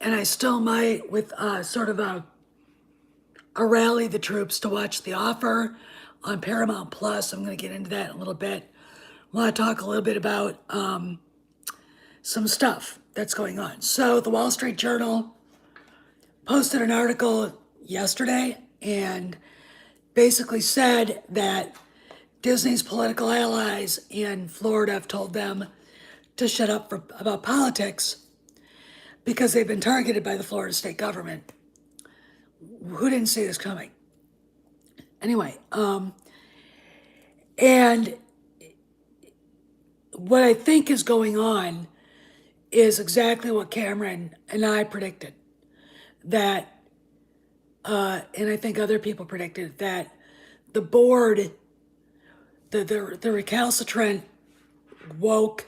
and I still might with sort of a rally the troops to watch The Offer on Paramount Plus. I'm going to get into that in a little bit. I want to talk a little bit about some stuff that's going on. So the Wall Street Journal posted an article yesterday and basically said that Disney's political allies in Florida have told them to shut up about politics because they've been targeted by the Florida state government. Who didn't see this coming? Anyway, and what I think is going on is exactly what Cameron and I predicted. That, and I think other people predicted, that the board, the recalcitrant, woke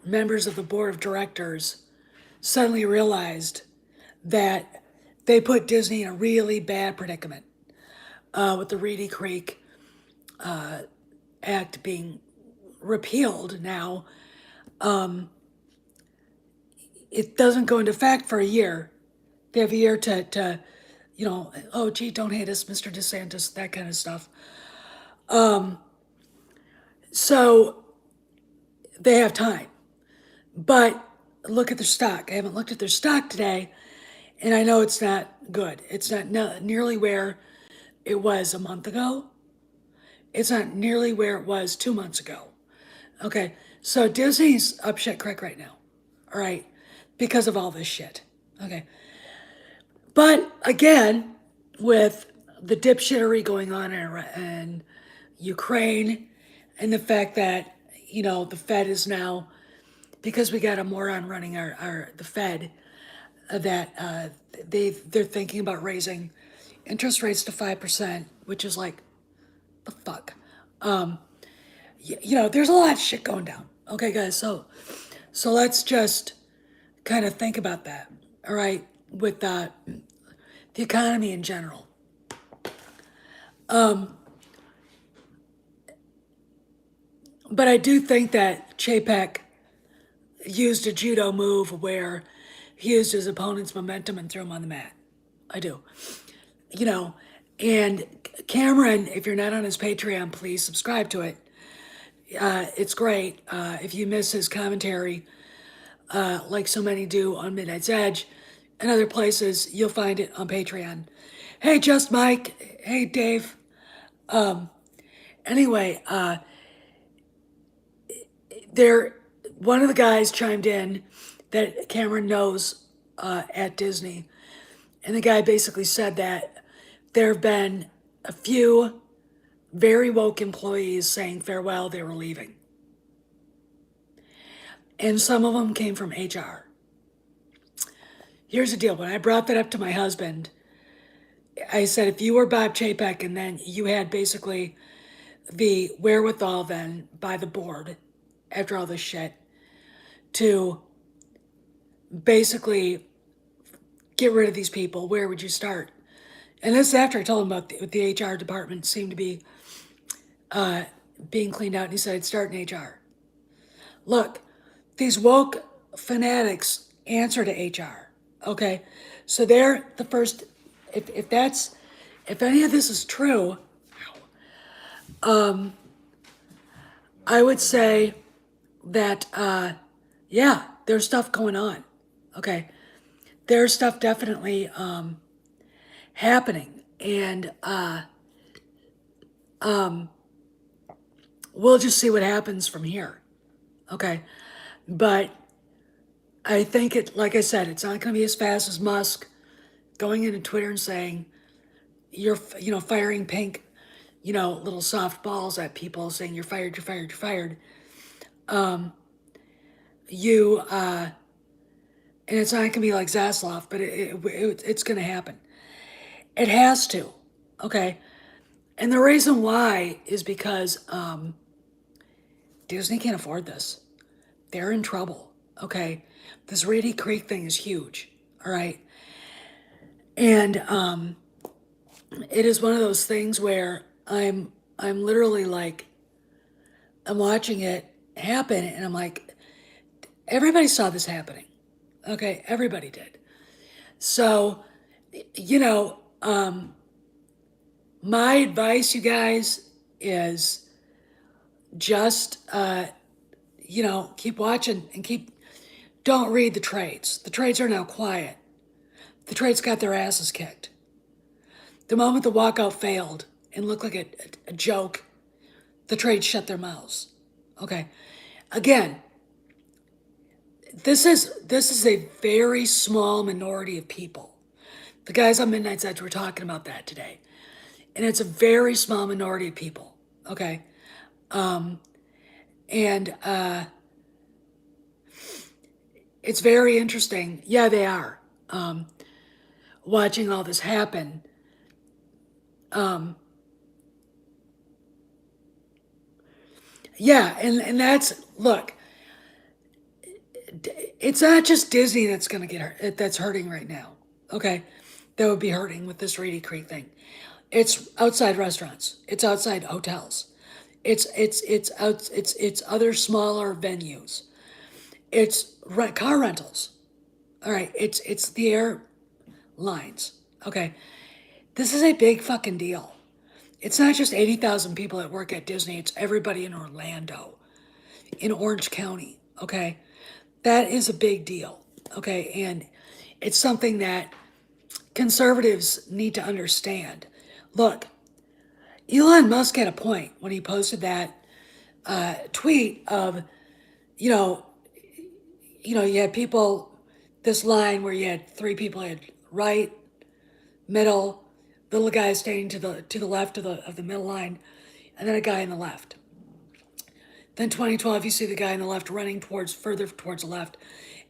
members of the board of directors suddenly realized that they put Disney in a really bad predicament with the Reedy Creek Act being repealed now. It doesn't go into effect for a year. They have a year to oh, gee, don't hate us, Mr. DeSantis, that kind of stuff. So they have time. But look at their stock. I haven't looked at their stock today, and I know it's not good. It's not nearly where it was a month ago. It's not nearly where it was 2 months ago. Okay, so Disney's up shit creek right now, all right, because of all this shit. Okay, but again, with the dipshittery going on in Ukraine, and the fact that the Fed is now, because we got a moron running the Fed, that they're thinking about raising interest rates to 5%, which is like the fuck. There's a lot of shit going down. Okay, guys, so let's just kind of think about that. All right, with the economy in general. But I do think that CHAPEK used a judo move where he used his opponent's momentum and threw him on the mat. I do. And Cameron, if you're not on his Patreon, please subscribe to it. It's great. If you miss his commentary, like so many do on Midnight's Edge and other places, you'll find it on Patreon. Hey, Just Mike. Hey, Dave. Anyway, one of the guys chimed in that Cameron knows at Disney, and the guy basically said that there have been a few very woke employees saying farewell, they were leaving. And some of them came from HR. Here's the deal. When I brought that up to my husband, I said, if you were Bob Chapek and then you had basically the wherewithal then by the board after all this shit to basically get rid of these people, where would you start? And this is after I told him about the HR department seemed to be being cleaned out, and he said I'd start in HR. Look, these woke fanatics answer to HR, okay? So they're the first, if any of this is true, I would say that, yeah, there's stuff going on, okay? There's stuff definitely happening, and we'll just see what happens from here, okay? But I think like I said, it's not going to be as fast as Musk going into Twitter and saying you're firing pink little soft balls at people, saying you're fired, you're fired, you're fired. And it's not going to be like Zaslav, but it's going to happen. It has to, okay? And the reason why is because Disney can't afford this. They're in trouble, okay? This Reedy Creek thing is huge, all right? And it is one of those things where I'm literally like, I'm watching it happen, and I'm like, everybody saw this happening, okay? Everybody did. So, you know, my advice, you guys, is just, keep watching and don't read the trades. The trades are now quiet. The trades got their asses kicked. The moment the walkout failed and looked like a joke, the trades shut their mouths. Okay. Again, this is a very small minority of people. The guys on Midnight's Edge were talking about that today. And it's a very small minority of people. Okay. And it's very interesting. Yeah, they are. Watching all this happen. Yeah, and that's look, it's not just Disney that's gonna get hurt, that's hurting right now. Okay, that would be hurting with this Reedy Creek thing. It's outside restaurants. It's outside hotels. It's other smaller venues. It's car rentals. All right. It's the airlines. Okay, this is a big fucking deal. It's not just 80,000 people that work at Disney. It's everybody in Orlando, in Orange County. Okay, that is a big deal. Okay, and it's something that conservatives need to understand. Look, Elon Musk had a point when he posted that tweet of, you know, you had people, this line where you had three people, you had right, middle, little guy standing to the left of the middle line, and then a guy in the left. Then 2012, you see the guy in the left running further towards the left,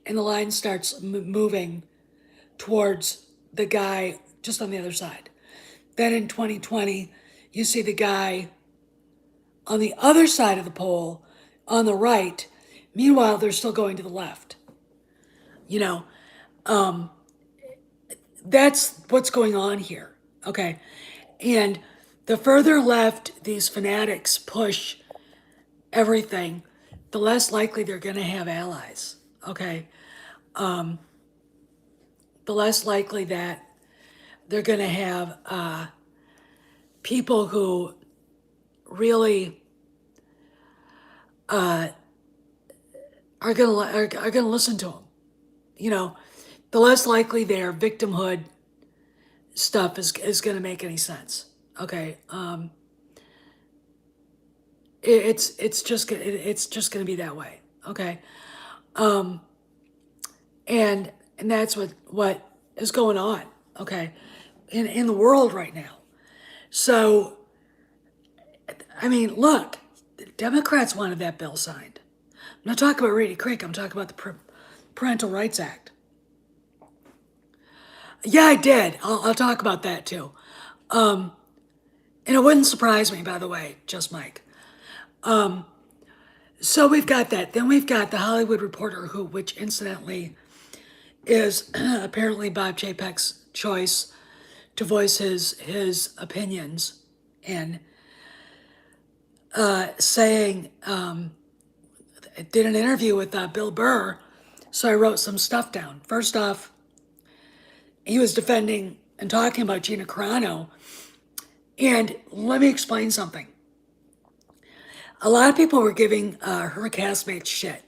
and the line starts moving towards the guy just on the other side. Then in 2020, you see the guy on the other side of the pole on the right. Meanwhile, they're still going to the left. You know, that's what's going on here. Okay. And the further left these fanatics push everything, the less likely they're going to have allies. Okay. The less likely that they're going to have people who really are gonna listen to them. You know, the less likely their victimhood stuff is gonna make any sense. Okay, it's just gonna be that way. Okay, and that's what is going on. Okay, in the world right now. So, I mean, look, the Democrats wanted that bill signed. I'm not talking about Reedy Creek. I'm talking about the Parental Rights Act. Yeah, I did. I'll talk about that too. And it wouldn't surprise me, by the way, just Mike. So we've got that. Then we've got the Hollywood Reporter, which incidentally is apparently Bob Chapek's choice to voice his opinions, and saying, I did an interview with Bill Burr, so I wrote some stuff down. First off, he was defending and talking about Gina Carano, and let me explain something. A lot of people were giving her castmates shit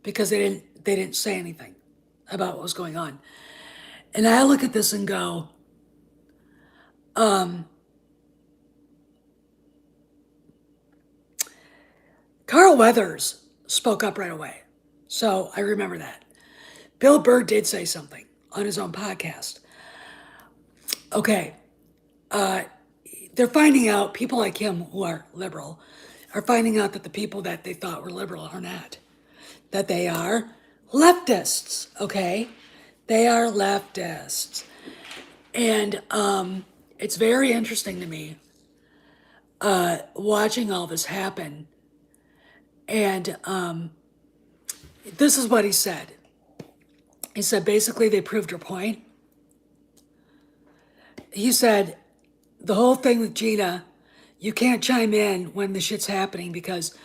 because they didn't say anything about what was going on, and I look at this and go, Carl Weathers spoke up right away, so I remember that. Bill Burr did say something on his own podcast. Okay, they're finding out, people like him who are liberal are finding out that the people that they thought were liberal are not. That they are leftists, okay? They are leftists. And it's very interesting to me watching all this happen. And this is what he said. He said, basically, they proved your point. He said, the whole thing with Gina, you can't chime in when the shit's happening because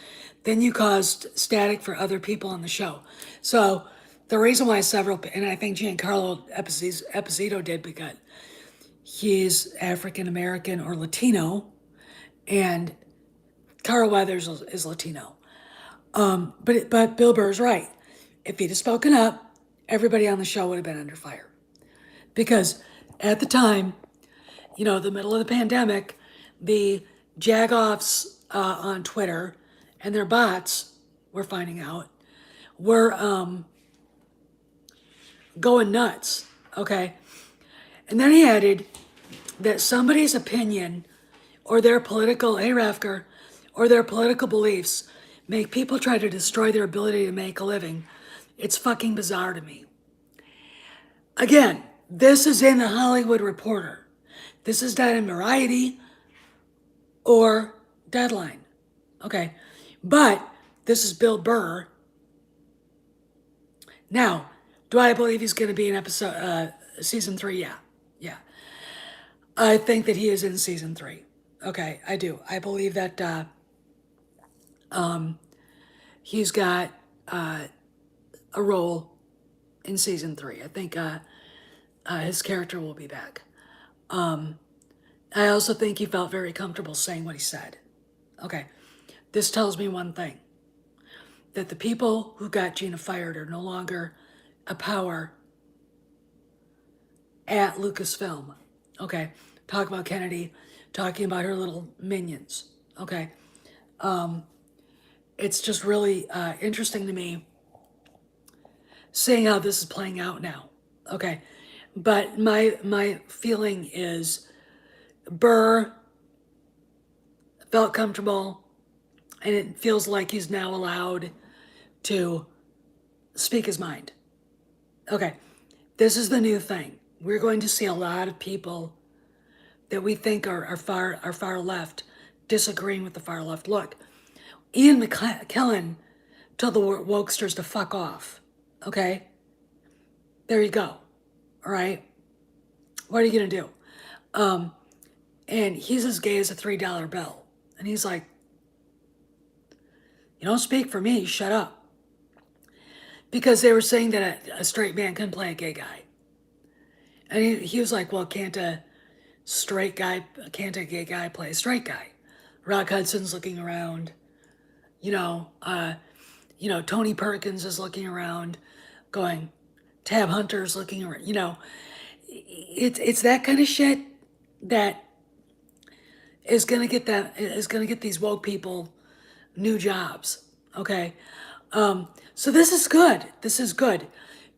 then you caused static for other people on the show. So The reason why several, and I think Giancarlo Esposito did, because he's African American or Latino, and Carl Weathers is Latino. But Bill Burr's right. If he'd have spoken up, everybody on the show would have been under fire. Because at the time, the middle of the pandemic, the jagoffs on Twitter and their bots, we're finding out, were going nuts. Okay. And then he added that somebody's opinion or their political, hey Rafker, or their political beliefs make people try to destroy their ability to make a living. It's fucking bizarre to me. Again, this is in the Hollywood Reporter. This is not in Variety or Deadline. Okay. But this is Bill Burr. Now, do I believe he's going to be in season 3? Yeah. Yeah. I think that he is in season 3. Okay, I do. I believe that he's got a role in season 3. I think his character will be back. I also think he felt very comfortable saying what he said. Okay, this tells me one thing, that the people who got Gina fired are no longer a power at Lucasfilm. Okay, talk about Kennedy, talking about her little minions. Okay, it's just really interesting to me seeing how this is playing out now. Okay, but my feeling is Burr felt comfortable, and it feels like he's now allowed to speak his mind. Okay, this is the new thing. We're going to see a lot of people that we think are far left disagreeing with the far left. Look, Ian McKellen told the wokesters to fuck off. Okay? There you go. All right? What are you going to do? And he's as gay as a $3 bill. And he's like, you don't speak for me, shut up. Because they were saying that a straight man couldn't play a gay guy. And he was like, well, can't a gay guy play a straight guy? Rock Hudson's looking around. Tony Perkins is looking around, going, Tab Hunter's looking around. It's that kind of shit that is gonna get these woke people new jobs. Okay, so this is good. This is good.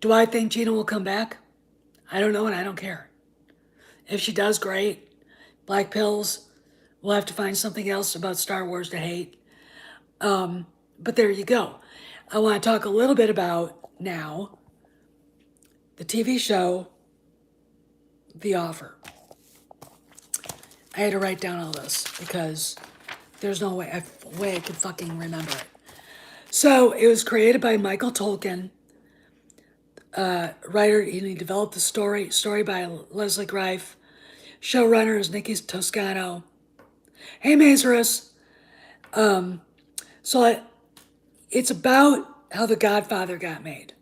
Do I think Gina will come back? I don't know, and I don't care. If she does, great. Black pills. We'll have to find something else about Star Wars to hate. But there you go. I want to talk a little bit about now the TV show, The Offer. I had to write down all this because there's no way I could fucking remember it. So it was created by Michael Tolkien, writer. He developed the story by Leslie Greif. Showrunner is Nikki Toscano. Hey, Mazarus. So it's about how The Godfather got made,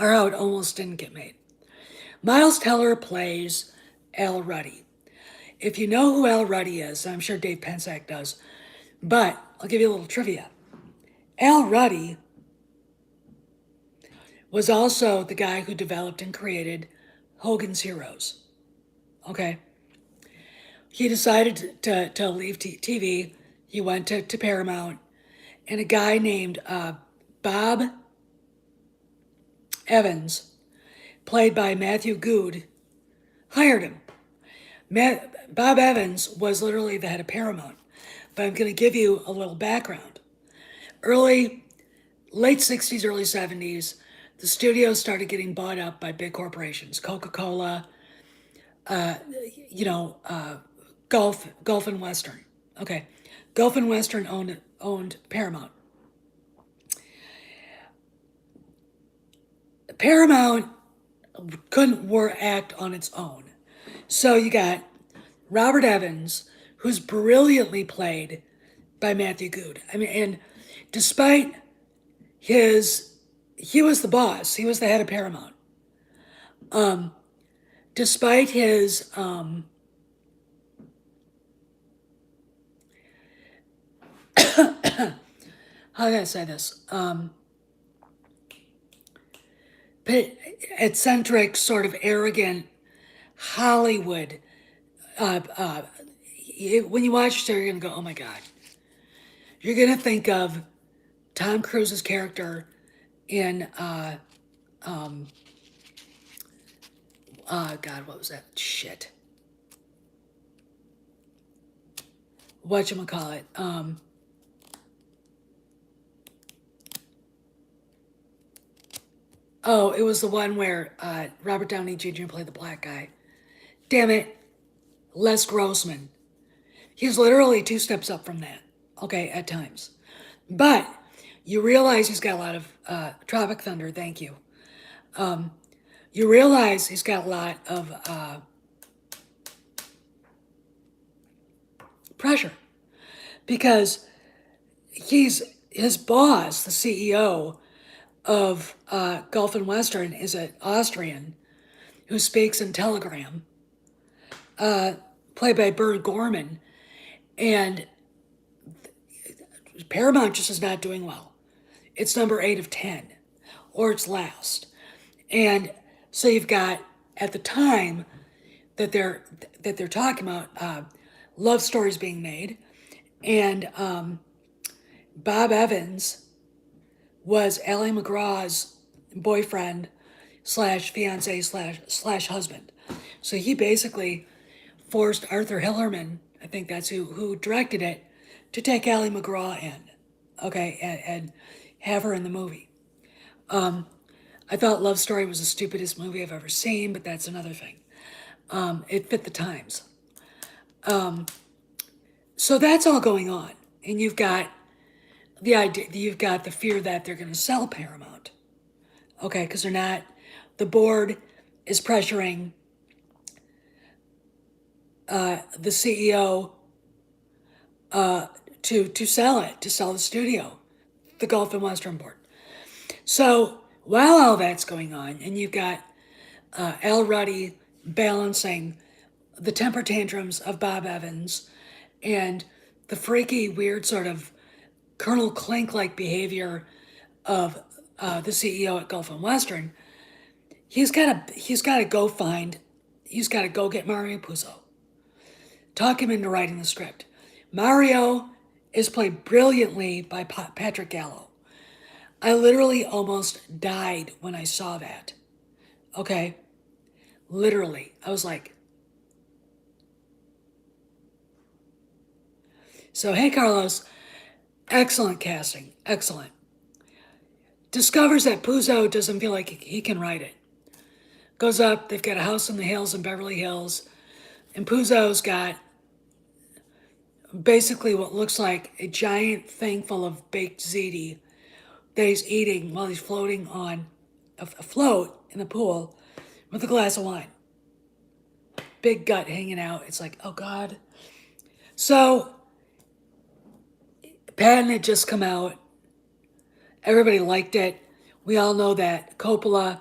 or how it almost didn't get made. Miles Teller plays Al Ruddy. If you know who Al Ruddy is, I'm sure Dave Pensack does, but I'll give you a little trivia. Al Ruddy was also the guy who developed and created Hogan's Heroes. Okay? He decided to leave TV. He went to Paramount, and a guy named Bob Evans, played by Matthew Goode, hired him. Bob Evans was literally the head of Paramount, but I'm going to give you a little background. Late 60s, early 70s, the studios started getting bought up by big corporations, Coca-Cola, Gulf and Western. Okay, Gulf and Western owned Paramount. Paramount couldn't act on its own. So you got Robert Evans, who's brilliantly played by Matthew Goode. I mean, and despite his, he was the boss. He was the head of Paramount. Despite his how do I say this? Eccentric, sort of arrogant Hollywood. When you watch it, you're gonna go, "Oh my god!" You're gonna think of Tom Cruise's character in God, what was that shit? Whatchamacallit? Oh, it was the one where Robert Downey Jr. played the black guy. Damn it, Les Grossman. He's literally two steps up from that. Okay, at times, but you realize he's got a lot of Tropic Thunder. Thank you. You realize he's got a lot of pressure because he's his boss, the CEO of Gulf and Western, is an Austrian who speaks in Telegram, played by BURR Gorman, and Paramount just is not doing well. It's number 8 of 10, or it's last, and so you've got at the time that they're talking about love stories being made, and Bob Evans was Ally McGraw's boyfriend slash fiance slash husband. So he basically forced Arthur Hillerman, I think that's who directed it, to take Ally McGraw in, okay, and have her in the movie. I thought Love Story was the stupidest movie I've ever seen, but that's another thing. It fit the times. So that's all going on, and you've got the idea, you've got the fear that they're going to sell Paramount, okay, because they're not. The board is pressuring the CEO to sell it, to sell the studio, the Gulf and Western board. So while all that's going on, and you've got Al Ruddy balancing the temper tantrums of Bob Evans and the freaky, weird sort of Colonel Clink-like behavior of the CEO at Gulf and Western, he's got to go get Mario Puzo, talk him into writing the script. Mario is played brilliantly by Patrick Gallo. I literally almost died when I saw that. Okay, literally, I was like. So hey, Carlos. Excellent casting, excellent. Discovers that Puzo doesn't feel like he can write it. Goes up, they've got a house in the hills in Beverly Hills, and Puzo's got basically what looks like a giant thing full of baked ziti that he's eating while he's floating on a float in the pool with a glass of wine. Big gut hanging out. It's like, oh God. So Patton had just come out. Everybody liked it. We all know that Coppola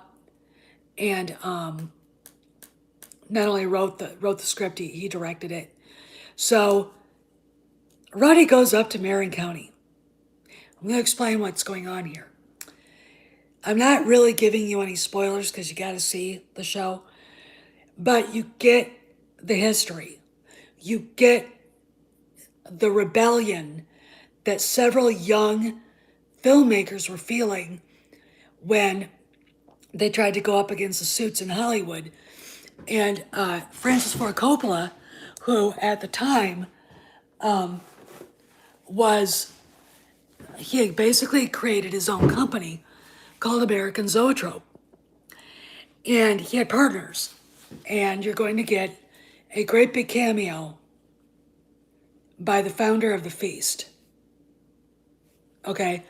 and not only wrote the script, he directed it. So Ruddy goes up to Marion County. I'm going to explain what's going on here. I'm not really giving you any spoilers because you got to see the show, but you get the history. You get the rebellion that several young filmmakers were feeling when they tried to go up against the suits in Hollywood. And Francis Ford Coppola, who at the time he had basically created his own company called American Zoetrope. And he had partners. And you're going to get a great big cameo by the founder of The Feast. Okay?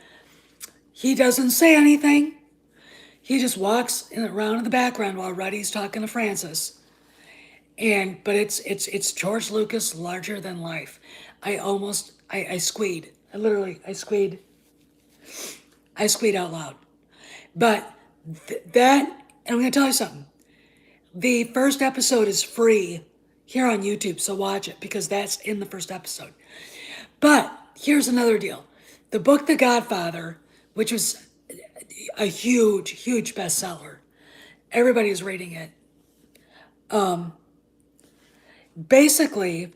He doesn't say anything. He just walks around in the background while Ruddy's talking to Francis. But it's George Lucas larger than life. I squeed. I squeed out loud. But that, and I'm going to tell you something. The first episode is free here on YouTube, so watch it because that's in the first episode. But here's another deal. The book The Godfather, which was a huge, huge bestseller, everybody's reading it. Basically,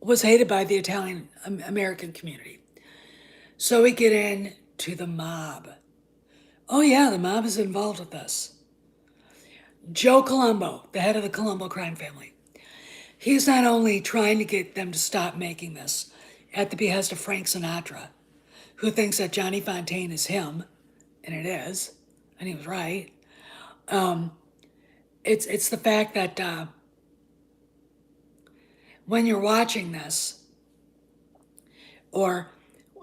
was hated by the Italian American community. So we get into the mob. Oh yeah, the mob is involved with this. Joe Colombo, the head of the Colombo crime family. He's not only trying to get them to stop making this at the behest of Frank Sinatra, who thinks that Johnny Fontaine is him, and it is, and he was right. It's the fact that when you're watching this, or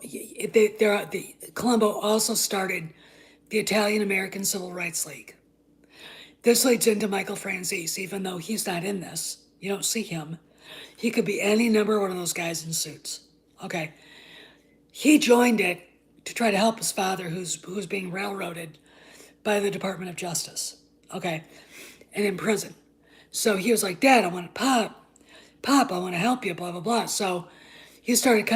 the Colombo also started the Italian American Civil Rights League. This leads into Michael Franzese, even though he's not in this. You don't see him. He could be any number one of those guys in suits. Okay. He joined it to try to help his father, who's being railroaded by the Department of Justice. Okay. And in prison. So he was like, Dad, I want to Pop, I want to help you, blah, blah, blah. So he started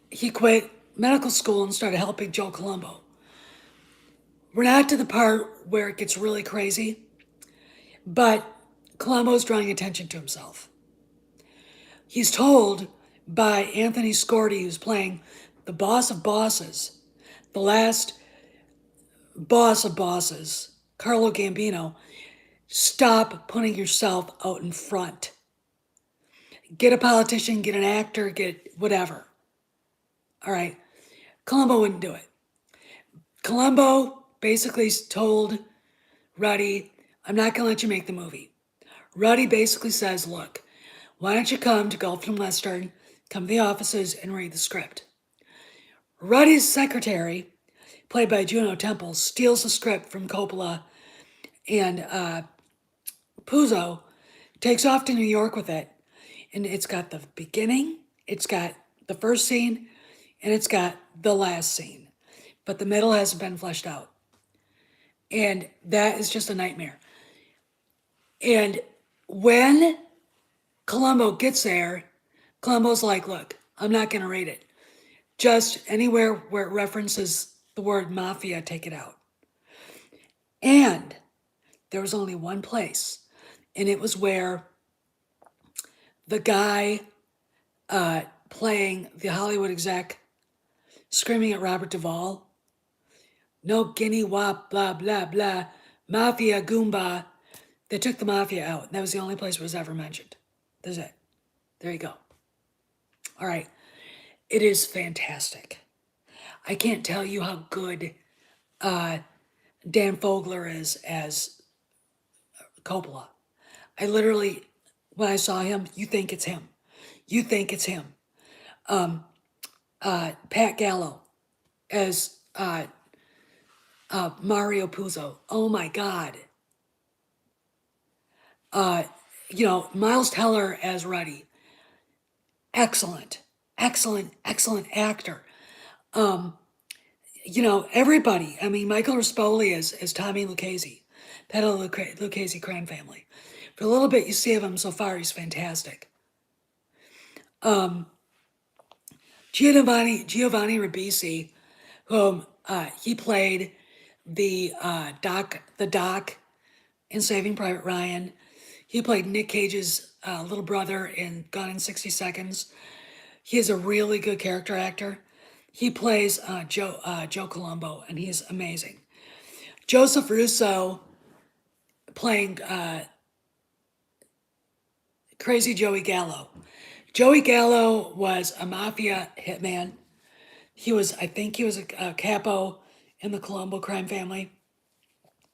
he quit medical school and started helping Joe Colombo. We're not to the part where it gets really crazy, but Colombo's drawing attention to himself. He's told by Anthony Scordi, who's playing the boss of bosses, the last boss of bosses, Carlo Gambino, stop putting yourself out in front. Get a politician, get an actor, get whatever. All right. Colombo wouldn't do it. Colombo basically told Ruddy, I'm not going to let you make the movie. Ruddy basically says, look, why don't you come to Gulfstream Western, come to the offices and read the script. Ruddy's secretary, played by Juno Temple, steals the script from Coppola and Puzo, takes off to New York with it, and it's got the beginning, it's got the first scene, and it's got the last scene. But the middle hasn't been fleshed out. And that is just a nightmare. And when Colombo gets there, Colombo's like, look, I'm not going to rate it. Just anywhere where it references the word mafia, take it out. And there was only one place, and it was where the guy playing the Hollywood exec screaming at Robert Duvall, no guinea wop, blah, blah, blah, mafia, goomba. They took the mafia out. And that was the only place it was ever mentioned. That's it. There you go. All right. It is fantastic. I can't tell you how good Dan Fogler is as Coppola. I literally, when I saw him, you think it's him. You think it's him. Pat Gallo as Mario Puzo. Oh my God. Miles Teller as Ruddy. Excellent, excellent, excellent actor. Everybody. I mean, Michael Rispoli as Tommy Lucchese, head of the Lucchese crime family. For a little bit you see of him so far, he's fantastic. Giovanni Ribisi, whom he played the Doc in Saving Private Ryan. He played Nick Cage's little brother in Gone in 60 Seconds. He is a really good character actor. He plays Joe Colombo, and he's amazing. Joseph Russo playing Crazy Joey Gallo. Joey Gallo was a mafia hitman. I think he was a capo in the Colombo crime family.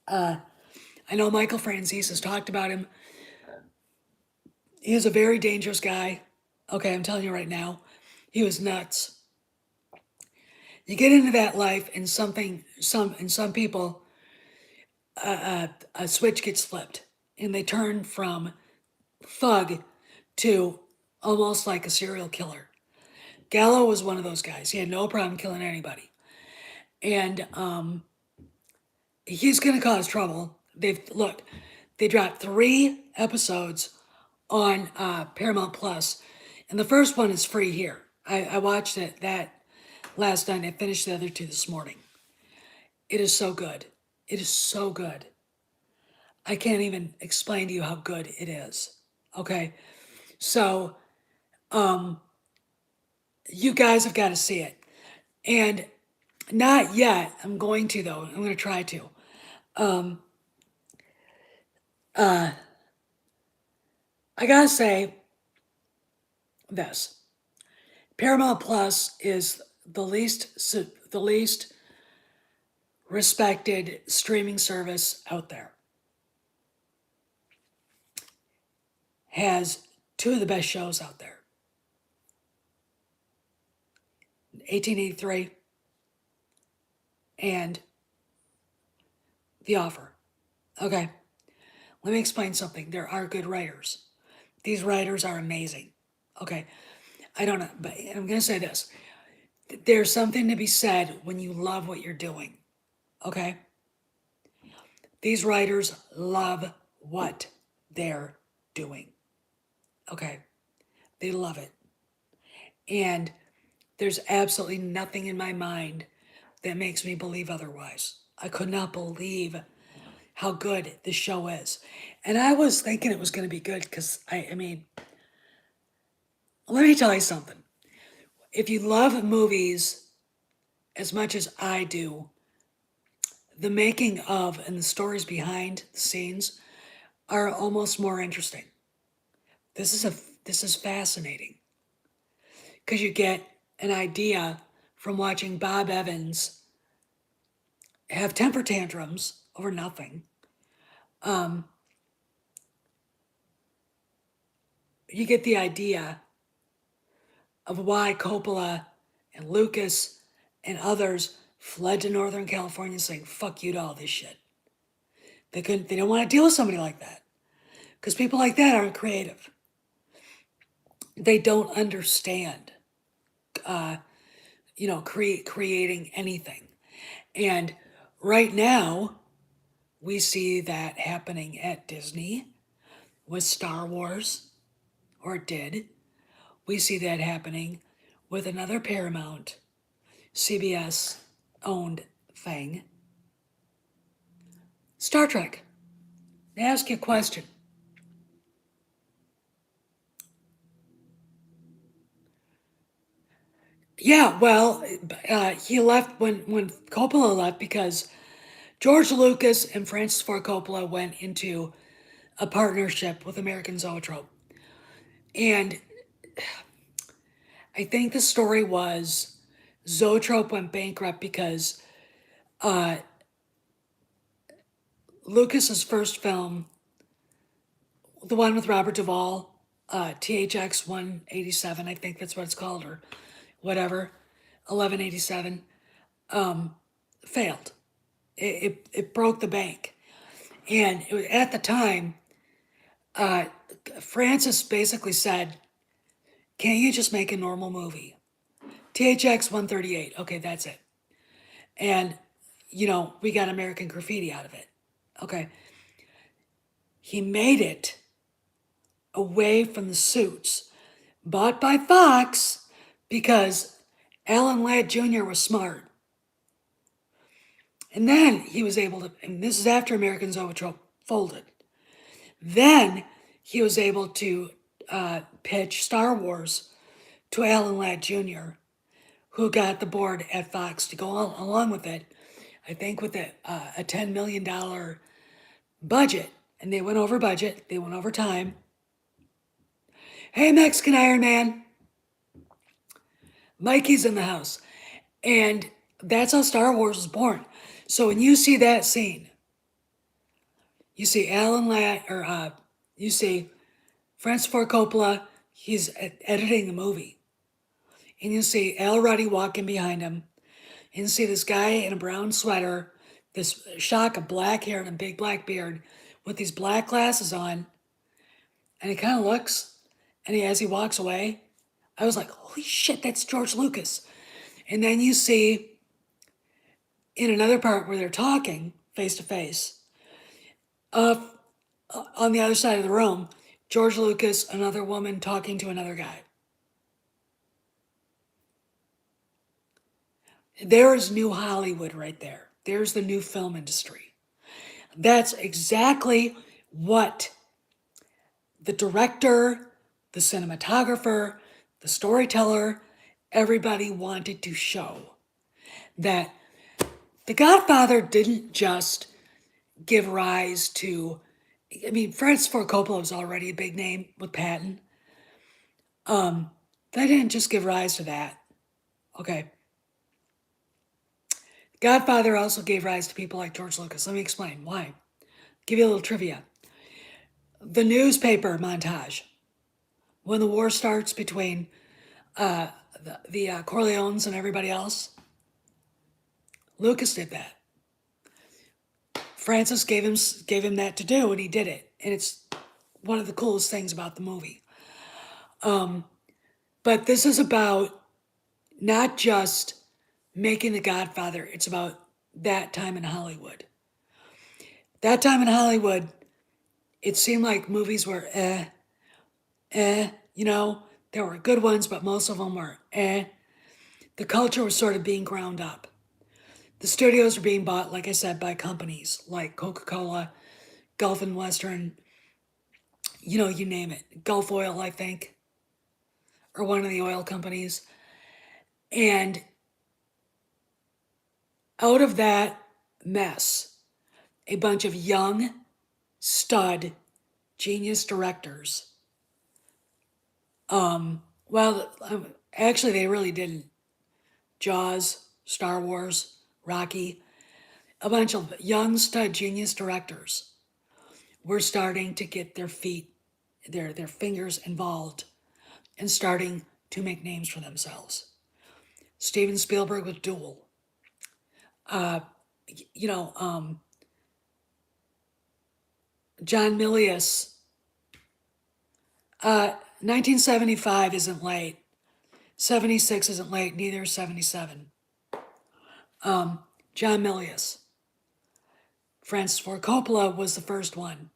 I know Michael Franzese has talked about him. He is a very dangerous guy. Okay, I'm telling you right now, he was nuts. You get into that life, and some people, a switch gets flipped, and they turn from thug to almost like a serial killer. Gallo was one of those guys. He had no problem killing anybody. And he's going to cause trouble. They dropped 3 episodes on Paramount Plus, and the first one is free here. I watched that last night. I finished the other 2 this morning. It is so good. It is so good. I can't even explain to you how good it is. Okay, so you guys have got to see it, and not yet. I'm going to though. I'm going to try to. I gotta say this: Paramount Plus is the least respected streaming service out there. Has 2 of the best shows out there: 1883 and The Offer. Okay, let me explain something. There are good writers. These writers are amazing. Okay, I don't know, but I'm gonna say this: there's something to be said when you love what you're doing. Okay, these writers love what they're doing. Okay, they love it. And there's absolutely nothing in my mind that makes me believe otherwise. I could not believe how good the show is. And I was thinking it was going to be good because, I mean, let me tell you something. If you love movies as much as I do, the making of and the stories behind the scenes are almost more interesting. This is fascinating because you get an idea from watching Bob Evans have temper tantrums over nothing. You get the idea of why Coppola and Lucas and others fled to Northern California saying, fuck you to all this shit. They don't want to deal with somebody like that. Because people like that aren't creative. They don't understand, creating anything. And right now, we see that happening at Disney with Star Wars, or it did. We see that happening with another Paramount, CBS owned thing. Star Trek. They ask you a question. Yeah, well, he left when Coppola left because George Lucas and Francis Ford Coppola went into a partnership with American Zoetrope. And I think the story was Zoetrope went bankrupt because Lucas's first film, the one with Robert Duvall, THX 187, I think that's what it's called, or whatever, 1187, failed. It broke the bank. And at the time, Francis basically said, can't you just make a normal movie? THX 138, okay, that's it. And, we got American Graffiti out of it. Okay. He made it away from the suits, bought by Fox because Alan Ladd Jr. was smart. And then he was able to, and this is after American Zoetrope folded. Then he was able to pitch Star Wars to Alan Ladd Jr., who got the board at Fox to go along with it, I think with a $10 million budget. And they went over budget, they went over time. Hey, Mexican Iron Man. Mikey's in the house. And that's how Star Wars was born. So when you see that scene, you see Alan Ladd, or you see Francis Ford Coppola, he's editing the movie. And you see Al Ruddy walking behind him. And you see this guy in a brown sweater, this shock of black hair and a big black beard with these black glasses on. And he kind of looks, And as he walks away, I was like, holy shit, that's George Lucas. And then you see in another part where they're talking face to face, on the other side of the room, George Lucas, another woman talking to another guy. There is new Hollywood right there. There's the new film industry. That's exactly what the director, the cinematographer, the storyteller, everybody wanted to show. That The Godfather didn't just give rise to, I mean, Francis Ford Coppola was already a big name with Patton. They didn't just give rise to that. Okay. Godfather also gave rise to people like George Lucas. Let me explain why. Give you a little trivia. The newspaper montage, when the war starts between the Corleones and everybody else, Lucas did that. Francis gave him that to do, and he did it. And it's one of the coolest things about the movie. But this is about not just making The Godfather, it's about that time in Hollywood. That time in Hollywood, it seemed like movies were you know, there were good ones, but most of them were The culture was sort of being ground up. The studios were being bought, like I said, by companies like Coca-Cola, Gulf and Western, you know, you name it. Gulf Oil, I think, or one of the oil companies. And out of that mess, a bunch of young, stud, genius directors. Well, actually, they really didn't. Jaws, Star Wars, Rocky, a bunch of young, stud, genius directors were starting to get their feet, their fingers involved and starting to make names for themselves. Steven Spielberg with Duel. You know, John Milius. 1975 isn't late. 76 isn't late. Neither is 77. John Milius. Francis Ford Coppola was the first one.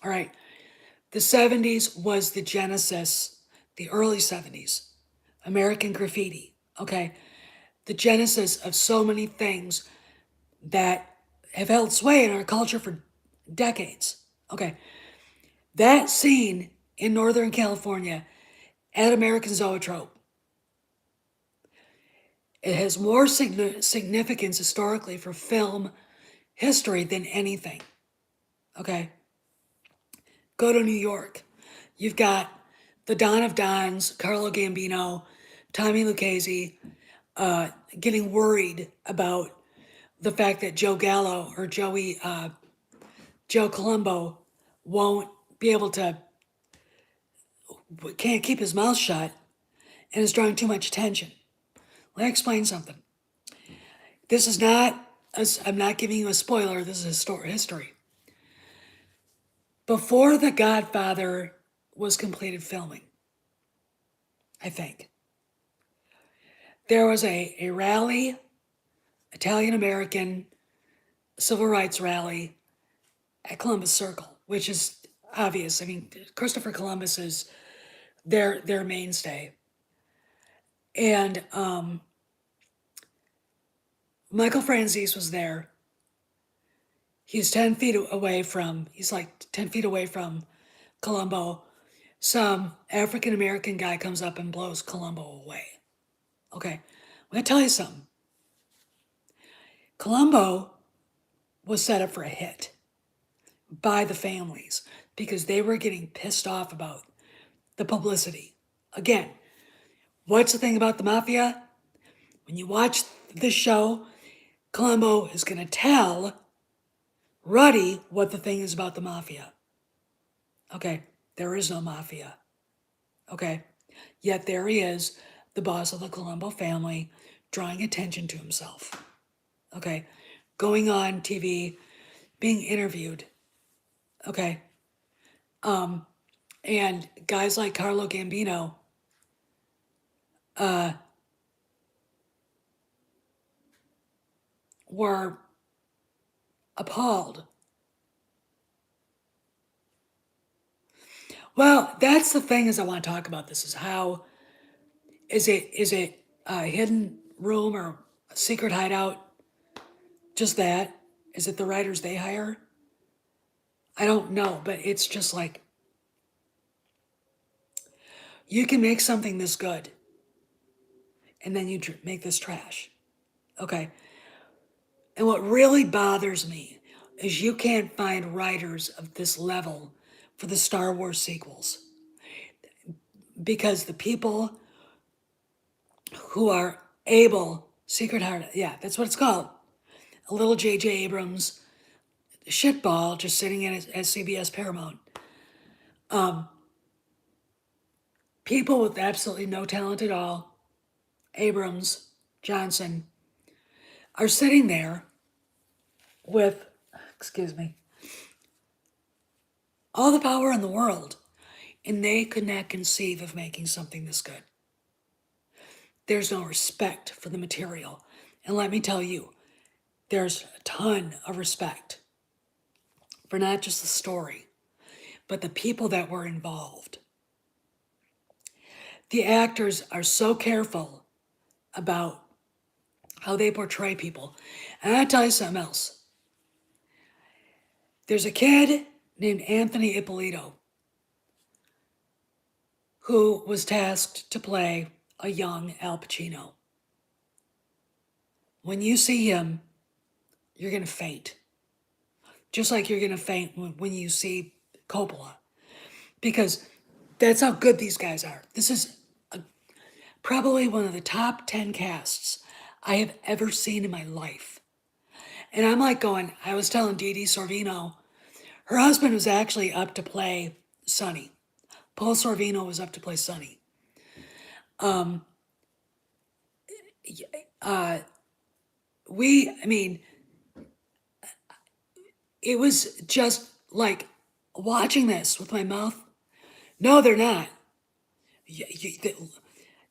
All right. The 70s was the genesis, the early 70s. American Graffiti. Okay. The genesis of so many things that have held sway in our culture for decades. Okay. That scene in Northern California at American Zoetrope, it has more significance historically for film history than anything. Okay. Go to New York. You've got the Don of Dons, Carlo Gambino, Tommy Lucchese, getting worried about the fact that Joe Gallo or Joe Colombo won't be able to, can't keep his mouth shut and is drawing too much attention. Let me explain something. This is not, I'm not giving you a spoiler, this is history. Before The Godfather was completed filming, I think, there was a rally, Italian-American civil rights rally at Columbus Circle, which is obvious. I mean, Christopher Columbus is their mainstay. And Michael Franzese was there. He's like 10 feet away from Colombo. Some African American guy comes up and blows Colombo away. Okay, I'm gonna tell you something. Colombo was set up for a hit by the families because they were getting pissed off about the publicity. Again, what's the thing about the mafia? When you watch this show, Colombo is gonna tell Ruddy what the thing is about the mafia. Okay, there is no mafia. Okay, yet there he is, the boss of the Colombo family, drawing attention to himself. Okay, going on TV, being interviewed. Okay, And guys like Carlo Gambino uh, were appalled. Well, that's the thing is I want to talk about this is how is it a hidden room or a secret hideout? Just that? Is it the writers they hire? I don't know, but it's just like you can make something this good and then you make this trash. Okay. And what really bothers me is you can't find writers of this level for the Star Wars sequels because the people who are able, Secret Heart, yeah, that's what it's called. A little J.J. Abrams shitball just sitting in at CBS Paramount. People with absolutely no talent at all, Abrams, Johnson, are sitting there with, excuse me, all the power in the world, and they could not conceive of making something this good. There's no respect for the material. And let me tell you, there's a ton of respect for not just the story, but the people that were involved. The actors are so careful about how they portray people. And I'll tell you something else. There's a kid named Anthony Ippolito who was tasked to play a young Al Pacino. When you see him, you're going to faint. Just like you're going to faint when you see Coppola. Because that's how good these guys are. This is probably one of the top 10 casts I have ever seen in my life. And I'm like going, I was telling Dee Dee Sorvino, her husband was actually up to play Sonny. Paul Sorvino was up to play Sonny. I mean, it was just like watching this with my mouth. No, they're not.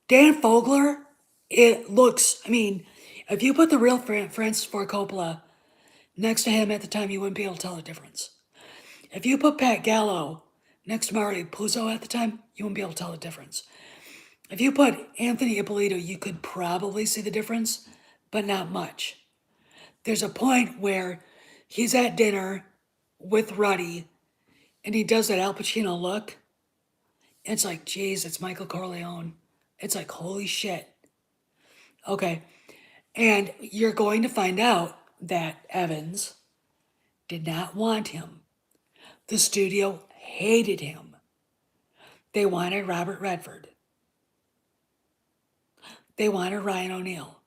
Dan Fogler, it looks, I mean, if you put the real Francis Ford Coppola next to him at the time, you wouldn't be able to tell the difference. If you put Pat Gallo next to Mario Puzo at the time, you wouldn't be able to tell the difference. If you put Anthony Ippolito, you could probably see the difference, but not much. There's a point where he's at dinner with Ruddy and he does that Al Pacino look. It's like, geez, it's Michael Corleone. It's like, holy shit. Okay. And you're going to find out that Evans did not want him. The studio hated him. They wanted Robert Redford. They wanted Ryan O'Neal.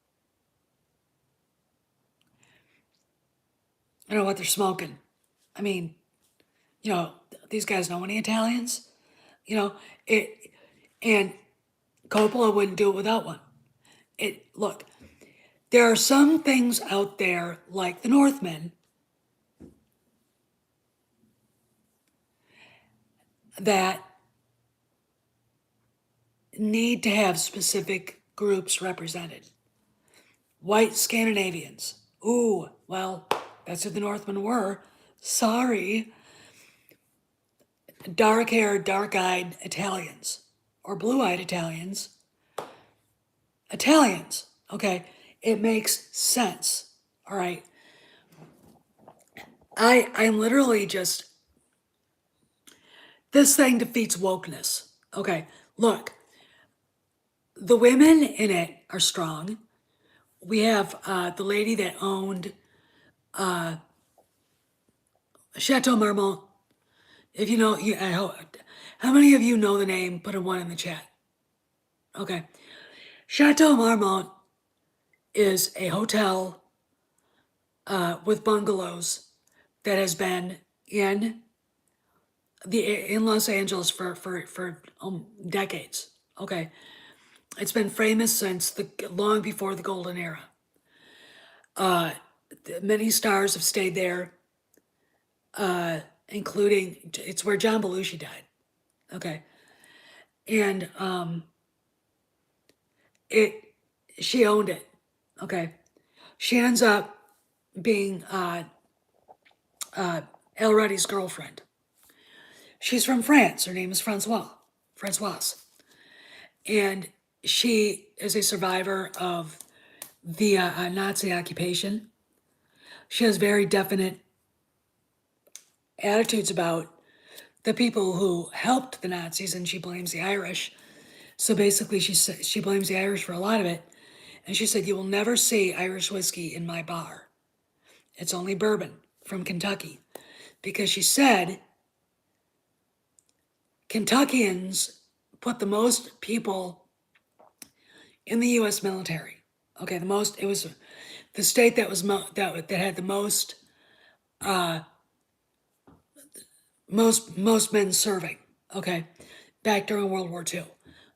I don't know what they're smoking. I mean, these guys know any Italians? It, and Coppola wouldn't do it without one. Look, there are some things out there like The Northman that need to have specific groups represented. White Scandinavians. Ooh, well, that's who the Northmen were. Sorry. Dark-haired, dark-eyed Italians. Or blue-eyed Italians. Italians. Okay, it makes sense. All right. I'm literally just, this thing defeats wokeness. Okay, look, the women in it are strong. We have the lady that owned Chateau Marmont. If you know, how many of you know the name? Put a one in the chat. Okay. Chateau Marmont is a hotel with bungalows that has been in Los Angeles for decades. Okay. It's been famous since long before the golden era. Many stars have stayed there, including, it's where John Belushi died. Okay. And it she owned it. Okay. She ends up being El Ruddy's girlfriend. She's from France. Her name is Francoise. And she is a survivor of the Nazi occupation. She has very definite attitudes about the people who helped the Nazis, and she blames the Irish. So basically, she blames the Irish for a lot of it. And she said, "You will never see Irish whiskey in my bar. It's only bourbon from Kentucky." Because she said Kentuckians put the most people in the U.S. military. Okay, it was the state that was that had the most men serving. Okay, back during World War II,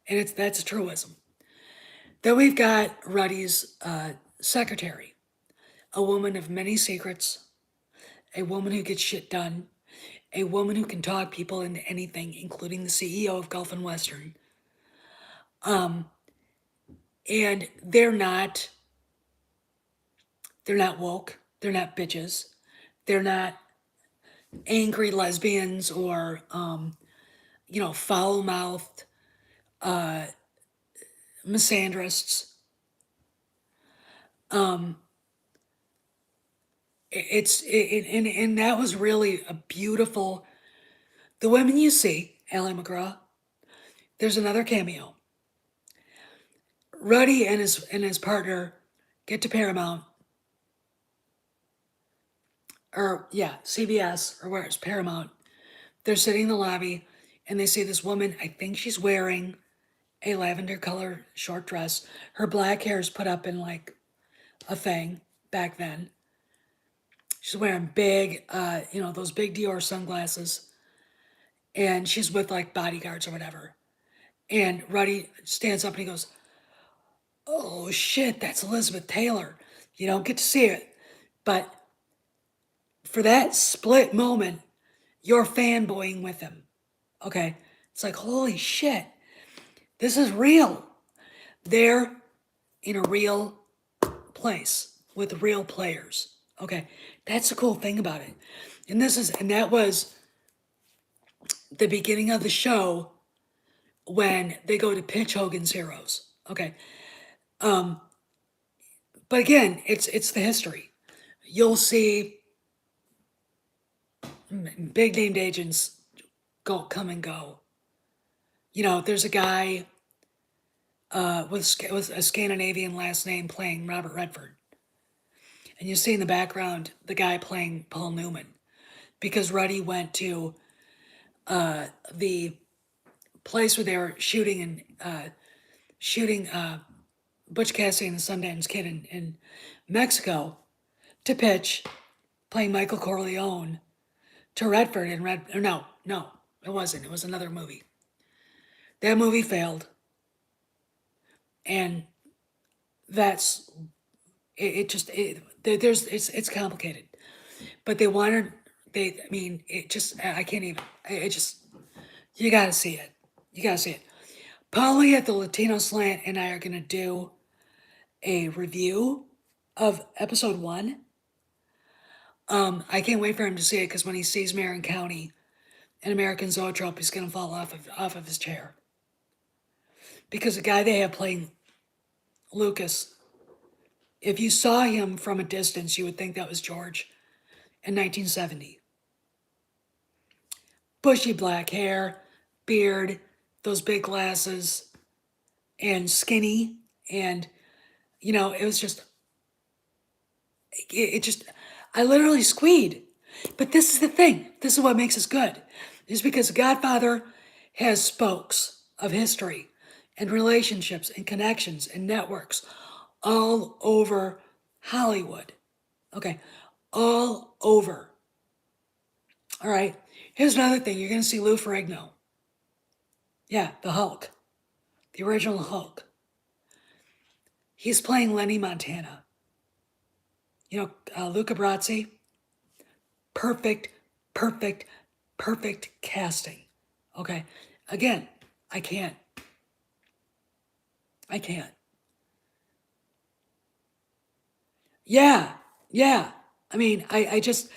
and that's a truism. Then we've got Ruddy's secretary, a woman of many secrets, a woman who gets shit done, a woman who can talk people into anything, including the CEO of Gulf and Western. And they're not woke, they're not bitches, they're not angry lesbians or foul-mouthed misandrists. And that was really a beautiful. The women you see, Ally McGraw. There's another cameo. Ruddy and his partner get to Paramount, or yeah, CBS, or where it's Paramount. They're sitting in the lobby, and they see this woman. I think she's wearing a lavender color short dress. Her black hair is put up in like a thing back then. She's wearing big, those big Dior sunglasses, and she's with like bodyguards or whatever. And Ruddy stands up and he goes, "Oh shit, that's Elizabeth Taylor." You don't get to see it, but for that split moment, you're fanboying with him. Okay, it's like, holy shit, this is real. They're in a real place with real players. Okay, that's the cool thing about it. And that was the beginning of the show when they go to pitch Hogan's Heroes. Okay, but again, it's the history. You'll see big named agents come and go. There's a guy with a Scandinavian last name playing Robert Redford, and you see in the background the guy playing Paul Newman, because Ruddy went to the place where they were shooting Butch Cassidy and the Sundance Kid in Mexico to pitch playing Michael Corleone to Redford and no, it wasn't. It was another movie. That movie failed, and that's it's complicated. But I can't even. It just you gotta see it. You gotta see it. Polly at the Latino Slant and I are gonna do a review of episode 1. I can't wait for him to see it, because when he sees Marin County and American Zoetrope, he's gonna fall off of his chair. Because the guy they have playing Lucas, if you saw him from a distance, you would think that was George in 1970. Bushy black hair, beard, those big glasses, and skinny, and it was just it just I literally squeed. But this is the thing. This is what makes us good. Is because The Godfather has spokes of history and relationships and connections and networks all over Hollywood. Okay, all over. All right. Here's another thing. You're going to see Lou Ferrigno. Yeah, the Hulk, the original Hulk. He's playing Lenny Montana. Luca Brasi. Perfect, perfect, perfect casting. Okay. Again, I can't. I can't. Yeah, yeah. I mean, I just,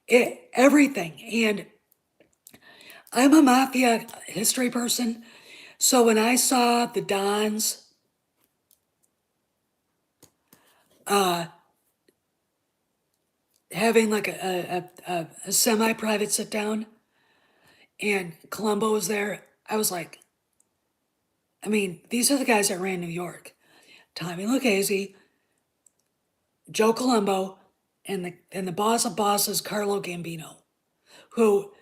everything. And I'm a mafia history person. So when I saw the Dons having like a semi-private sit down and Columbo was there, I was like, I mean, these are the guys that ran New York. Tommy Lucchese, Joe Colombo, and the boss of bosses, Carlo Gambino, who,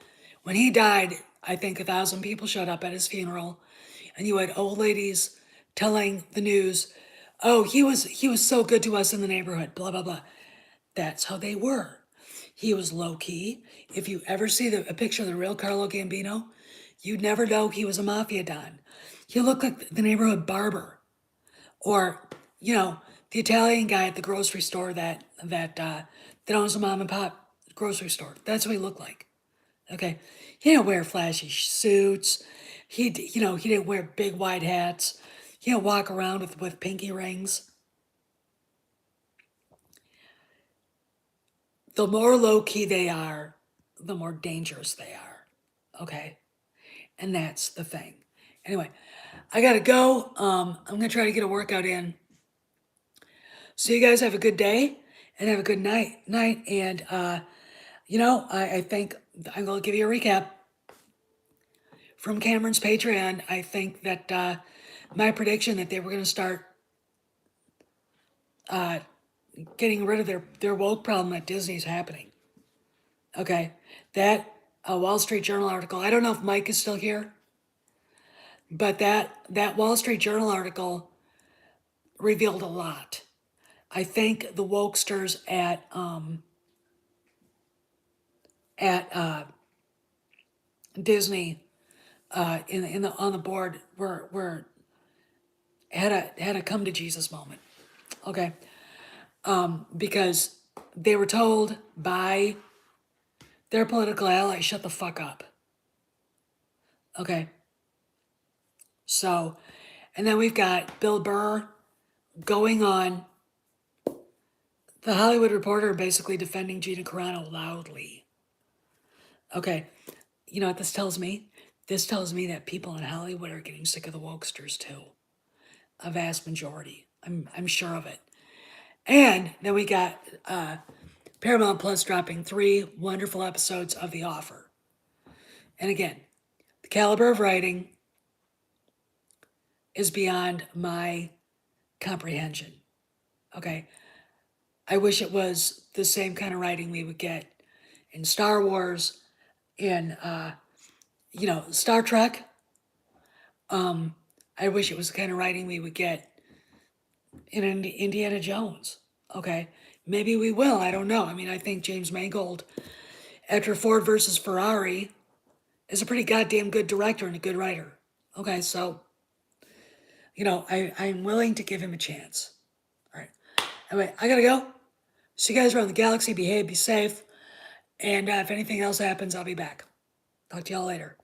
when he died, I think 1,000 people showed up at his funeral, and you had old ladies telling the news, "Oh, he was so good to us in the neighborhood." Blah blah blah. That's how they were. He was low key. If you ever see a picture of the real Carlo Gambino, you'd never know he was a mafia don. He looked like the neighborhood barber, or the Italian guy at the grocery store that owns a mom and pop grocery store. That's what he looked like. Okay, he didn't wear flashy suits. He didn't wear big wide hats. He didn't walk around with pinky rings. The more low key they are, the more dangerous they are. Okay, and that's the thing. Anyway, I gotta go. I'm gonna try to get a workout in. So you guys have a good day and have a good night. And I think I'm gonna give you a recap from Cameron's Patreon. I think that my prediction that they were gonna start getting rid of their woke problem at Disney is happening. Okay, that Wall Street Journal article. I don't know if Mike is still here, but that Wall Street Journal article revealed a lot. I think the wokesters at Disney on the board were had a come to Jesus moment. Okay, because they were told by their political allies, shut the fuck up. Okay, so, and then we've got Bill Burr going on The Hollywood Reporter, basically defending Gina Carano loudly. Okay, you know what this tells me? This tells me that people in Hollywood are getting sick of the wokesters too. A vast majority. I'm sure of it. And then we got Paramount Plus dropping 3 wonderful episodes of The Offer. And again, the caliber of writing is beyond my comprehension. Okay, I wish it was the same kind of writing we would get in Star Wars, in Star Trek. I wish it was the kind of writing we would get in Indiana Jones. Okay, maybe we will. I don't know. I mean, I think James Mangold, after Ford versus Ferrari, is a pretty goddamn good director and a good writer. Okay, so I'm willing to give him a chance. All right. Anyway, I gotta go. See you guys around the galaxy. Behave, be safe. And if anything else happens, I'll be back. Talk to y'all later.